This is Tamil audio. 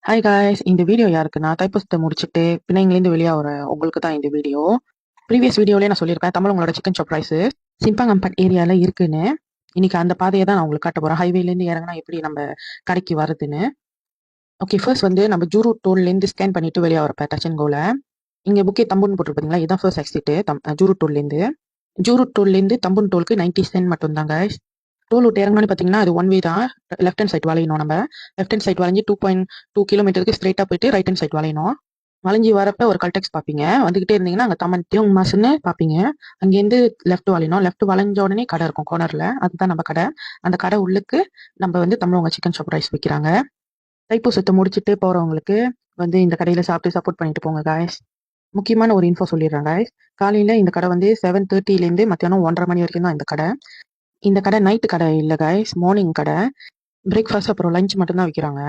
ஹாய் காய்ஸ், இந்த வீடியோ யாருக்குன்னா தைப்பூசத்தை முடிச்சுட்டு பிள்ளைங்கலேருந்து வெளியே வர உங்களுக்கு தான் இந்த வீடியோ. ப்ரீவியஸ் வீடியோலேயே நான் சொல்லியிருப்பேன் தமிழ் உங்களோட சிக்கன் சாப் ரைஸ் சிம்பங்கம்பட் ஏரியாவில் இருக்குன்னு. இன்னைக்கு அந்த பாதையை தான் நான் உங்களுக்கு காட்ட போகிறேன். ஹைவேலேருந்து இறங்கினா எப்படி நம்ம கடைக்கு வருதுன்னு. ஓகே, ஃபர்ஸ்ட் வந்து நம்ம ஜூரு டோல்லேருந்து ஸ்கேன் பண்ணிட்டு வெளியே வரப்ப டச் அண்ட் கோல இங்கே புக்கே தம்புன்னு போட்டுருப்பீங்களா, இதுதான் ஃபர்ஸ்ட் எக்ஸிட்டு ஜூரு டோல்லேருந்து. ஜூரு டோல்லேருந்து தம்புன் டோலுக்கு 90 சென்ட் மட்டும் தான் guys. டோல் விட்டு இறங்கணும்னு பார்த்தீங்கன்னா அது ஒன் வே தான். லெஃப்ட் ஹேண்ட் சைட் வளையணும். நம்ம லெஃப்ட் ஹேண்ட் சைட் வளைஞ்சு 2.2 கிலோமீட்டருக்கு ஸ்ட்ரைட்டாக போயிட்டு ரைட் ஹேண்ட் சைட் வளையணும். வளைஞ்சி வரப்ப ஒரு கல்டெக்ஸ் பார்ப்பீங்க. வந்துகிட்டே இருந்தீங்கன்னா அங்கே தமன் தியோங் மாசுன்னு பார்ப்பீங்க. அங்கேருந்து லெஃப்ட் வளையணும். லெஃப்ட் வளைஞ்ச உடனே கடை இருக்கும் கார்னரில், அதுதான் நம்ம கடை. அந்த கடை உள்ளுக்கு நம்ம வந்து தமிழவங்க சிக்கன் சாப் ரைஸ் விற்கிறாங்க. தைப்பூசத்தை முடிச்சுட்டு போகிறவங்களுக்கு வந்து இந்த கடையில் சாப்பிட்டு சப்போர்ட் பண்ணிட்டு போங்க காய்ஸ். முக்கியமான ஒரு இன்ஃபோ சொல்லிடுறேன் காய்ஸ். காலையில் இந்த கடை வந்து 7:30லேருந்து மத்தியானம் 1:30 மணி வரைக்கும் தான் இந்த கடை. இந்த கடை நைட்டு கடை இல்லை காய்ஸ், மார்னிங் கடை. பிரேக்ஃபாஸ்ட் அப்புறம் லஞ்ச் மட்டும்தான் விற்கிறாங்க.